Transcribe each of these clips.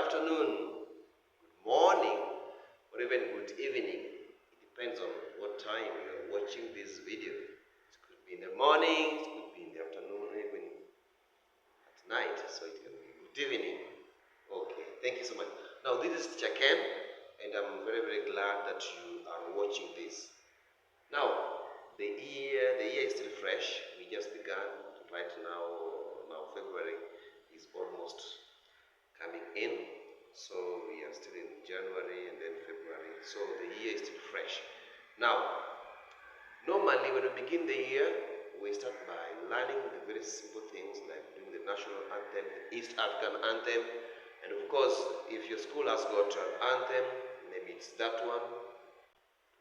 afternoon, good morning, or even good evening. It depends on what time you're watching this video. It could be in the morning, it could be in the afternoon, or even at night. So it can be good evening. Okay, thank you so much. Now this is Teacher Ken, and I'm very, very glad that you are watching this. Now, the year is still fresh. We just began right now. Now February is almost coming in. So we are still in January and then February. So the year is still fresh. Now, normally when we begin the year, we start by learning the very simple things like doing the national anthem, the East African anthem, and of course, if your school has got an anthem, maybe it's that one,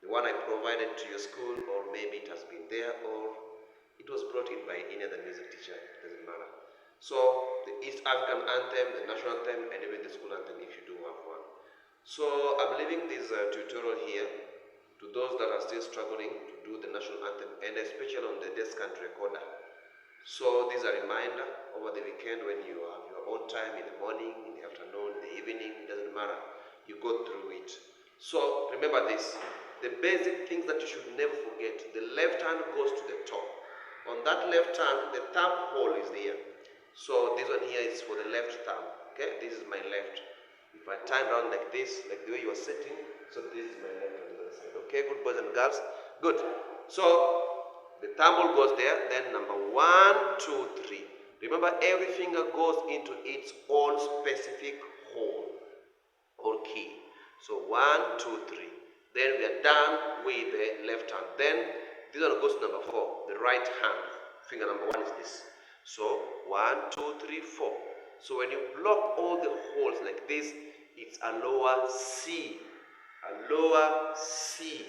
the one I provided to your school, or maybe it has been there, or it was brought in by any other music teacher, it doesn't matter. So, the East African anthem, the national anthem, and even the school anthem if you do have one. So, I'm leaving this tutorial here to those that are still struggling to do the national anthem, and especially on the Descant recorder. So, this is a reminder over the weekend when you have your own time, in the morning, in the afternoon, in the evening, it doesn't matter, you go through it. So, remember this. The basic things that you should never forget. The left hand goes to the top. On that left hand, the thumb hole is there. So this one here is for the left thumb. Okay, this is my left. If I turn around like this, like the way you are sitting, so this is my left on the other side. Okay, good boys and girls. Good. So the thumb hole goes there. Then number 1, 2, 3. Remember, every finger goes into its own specific hole or key. So 1, 2, 3. Then we are done with the left hand. Then this one goes to number 4, the right hand. Finger number 1 is this. So 1, 2, 3, 4. So when you block all the holes like this, it's a lower C. A lower C.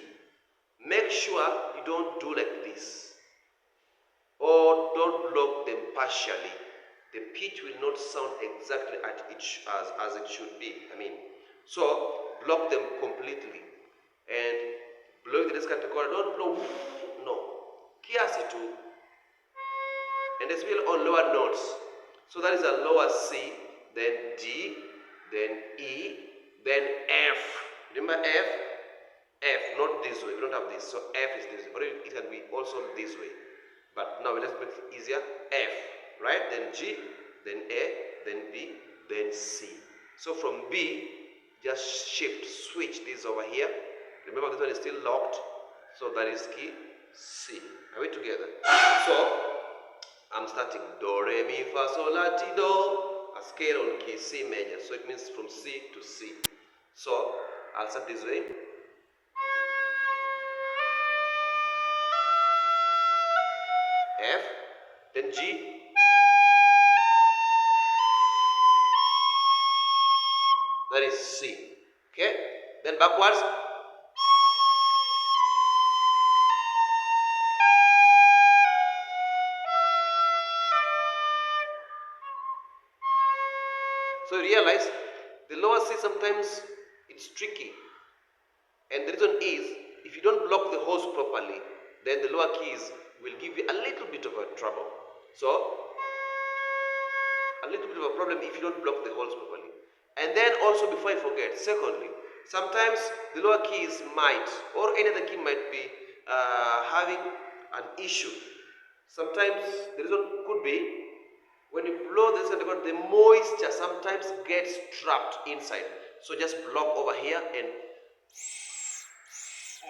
Make sure you don't do like this. Or don't block them partially. The pitch will not sound exactly as it should be. So block them completely. And blowing the Descant recorder, don't blow, no, kiasi tu, and especially on lower notes. So that is a lower C, then D, then E, then F. Remember F? F, not this way, we don't have this, so F is this way, or it can be also this way. But now let's make it easier, F, right? Then G, then A, then B, then C. So from B, just switch this over here. Remember, this one is still locked, so that is key C. Are we together? So, I'm starting Do, Re, Mi, Fa, Sol, La, Ti, Do, a scale on key C major. So it means from C to C. So, I'll start this way. F, then G, that is C. Okay? Then backwards. So you realize the lower C sometimes it's tricky, and the reason is if you don't block the holes properly, then the lower keys will give you a little bit of a trouble. So a little bit of a problem if you don't block the holes properly. And then also, before I forget, secondly, sometimes the lower keys might, or any other key might be having an issue. Sometimes the reason could be when you blow this, the moisture sometimes gets trapped inside. So just block over here and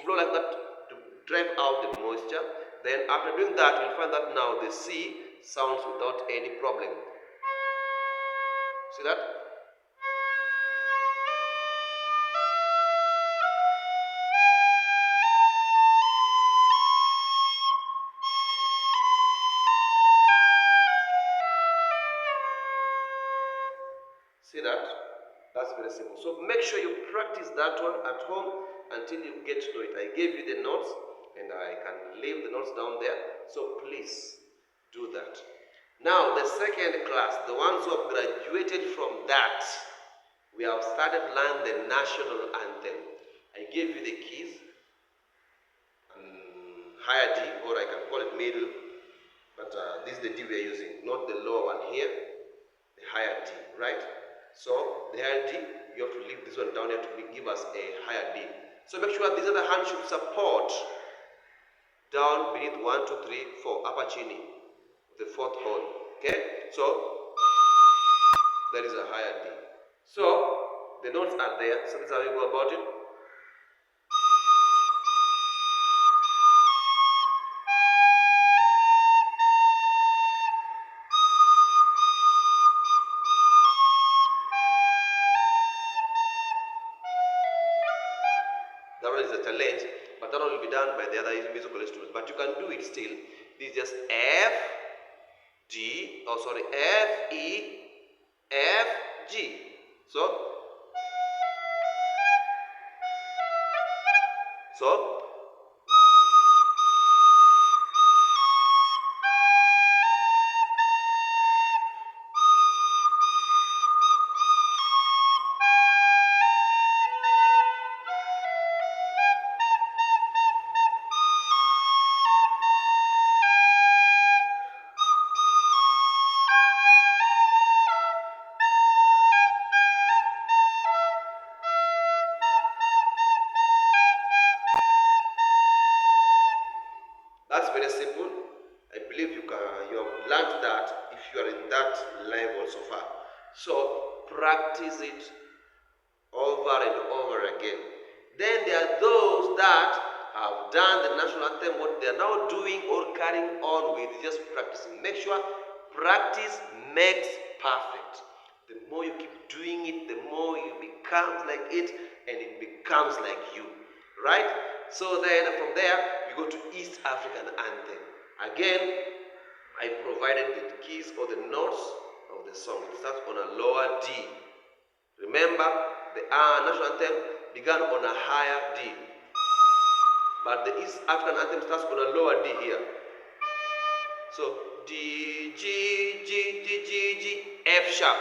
blow like that to drive out the moisture. Then after doing that, you'll find that now the C sounds without any problem. See that? See that? That's very simple. So make sure you practice that one at home until you get to know it. I gave you the notes and I can leave the notes down there. So please do that. Now the second class, the ones who have graduated from that, we have started learning the national anthem. I gave you the keys, higher D, or I can call it middle, but this is the D we are using, not the lower one here, the higher D, right? So the higher D, you have to leave this one down here to give us a higher D. So make sure these other hands should support down beneath 1, 2, 3, 4, upper chini, the fourth hole. Okay? So that is a higher D. So the notes are there. So this is how you go about it. That one is a challenge, but that one will be done by the other musical instruments. But you can do it still. This is just F, G, F, E, F, G. So that's very simple. I believe you have learned that if you are in that level so far. So practice it over and over again. Then there are those that have done the national anthem. What they are now doing or carrying on with is just practicing. Make sure practice makes perfect. The more you keep doing it, the more you become like it, and it becomes like you. Right? So then from there, we go to East African anthem. Again, I provided the keys or the notes of the song. It starts on a lower D. Remember, the national anthem began on a higher D. But the East African anthem starts on a lower D here. So D, G, G, G, G, G, F sharp.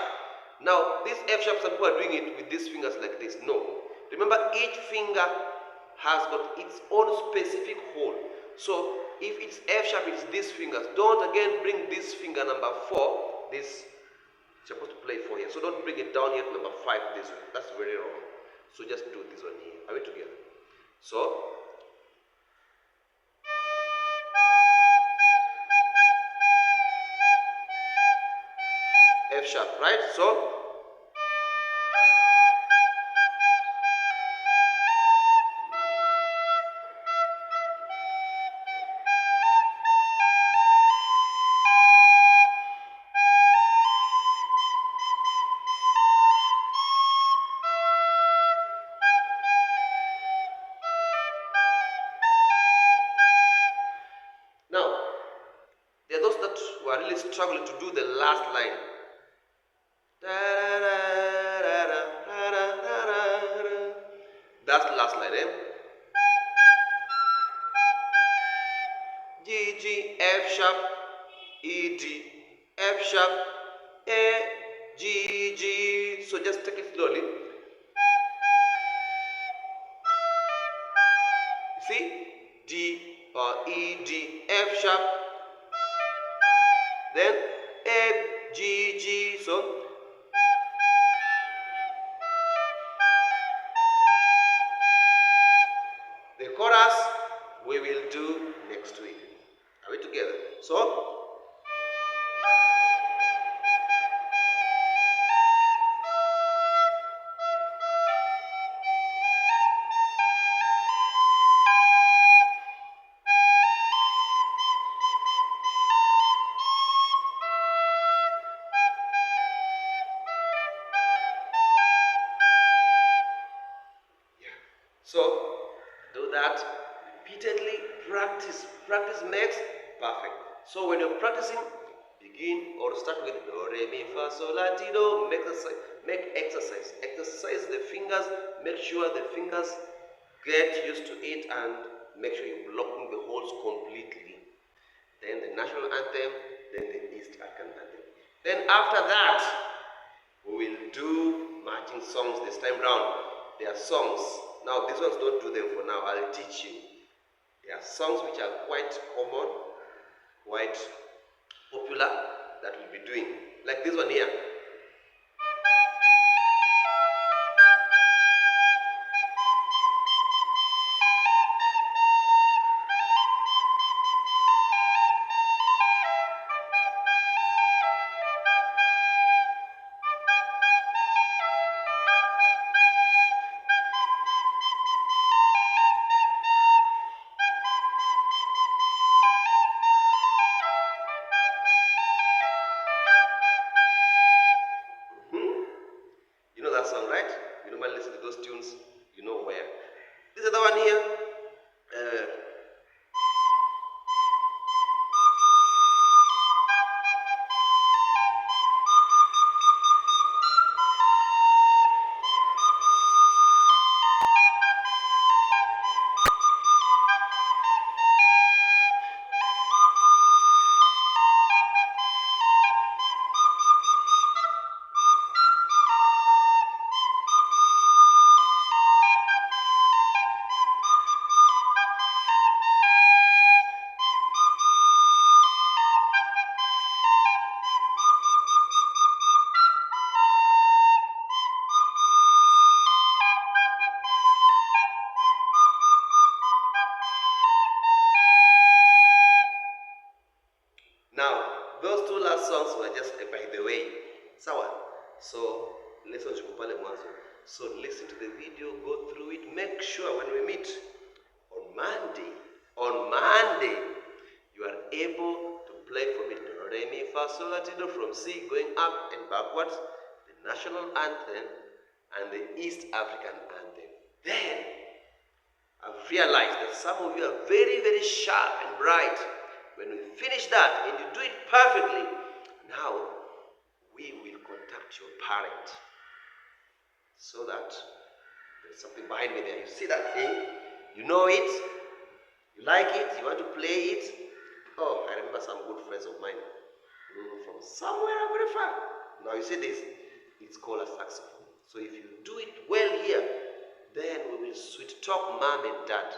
Now, this F sharp, some people are doing it with these fingers like this. No. Remember, each finger has got its own specific hole. So if it's F sharp, it's these fingers. Don't again bring this finger number 4, this supposed to play 4 here. So don't bring it down here to number 5 this way. That's very wrong. So just do this one here. Are we together? So F sharp, right? So there are those that who are really struggling to do the last line. That's the last line, eh? G, G, F sharp, E, D, F sharp, A, G, G. So just take it slowly. See? D or E, D, F sharp. Then A, G, G. So the chorus we will do next week. Are we together? So do that repeatedly. Practice. Practice makes perfect. So when you're practicing, begin or start with do, re, mi, fa, sol, la, ti, do. Make exercise. Exercise the fingers. Make sure the fingers get used to it and make sure you're blocking the holes completely. Then the national anthem, then the East African anthem. Then after that, we will do marching songs this time round. There are songs. Now these ones don't do them for now. I'll teach you. There are songs which are quite common, quite popular that we'll be doing. Like this one here. song, right? You normally listen to those tunes, you know where. This other one here. Now, those two last songs were just by the way. Sawa. So, listen to pale mwanzo. So, listen to the video, go through it. Make sure when we meet on Monday, you are able to play from it. Re, mi, fa, sol, la, ti, do, from C going up and backwards, the national anthem and the East African anthem. Then, I've realized that some of you are very, very sharp and bright. When we finish that and you do it perfectly, now we will contact your parent so that there's something behind me there. You see that thing? You know it? You like it? You want to play it? Oh, I remember some good friends of mine from somewhere very far. Now you see this? It's called a saxophone. So if you do it well here, then we will sweet talk mom and dad.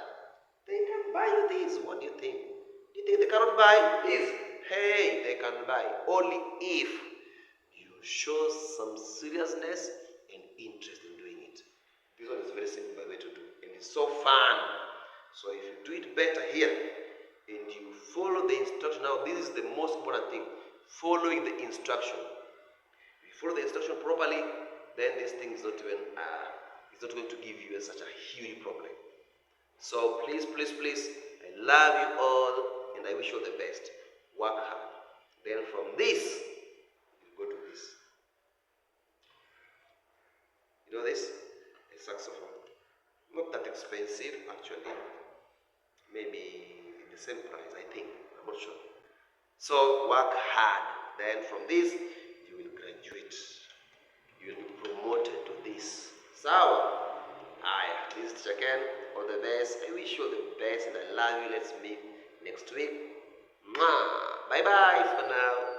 They can buy you this. What do you think? Do you think they cannot buy this? Hey, they can buy. Only if you show some seriousness and interest in doing it. This one is very simple by the way to do. And it's so fun. So if you do it better here, and you follow the instruction. Now this is the most important thing. Following the instruction. If you follow the instruction properly, then this thing is not even it's not going to give you such a huge problem. So please, please, please, I love you all and I wish you all the best. Work hard. Then from this, you go to this. You know this? A saxophone. Not that expensive actually. Maybe the same price, I think. I'm not sure. So work hard. Then from this, you will graduate. You will be promoted to this. Sawa. This is Descant. All the best. I wish you all the best and I love you. Let's meet next week. Bye bye for now.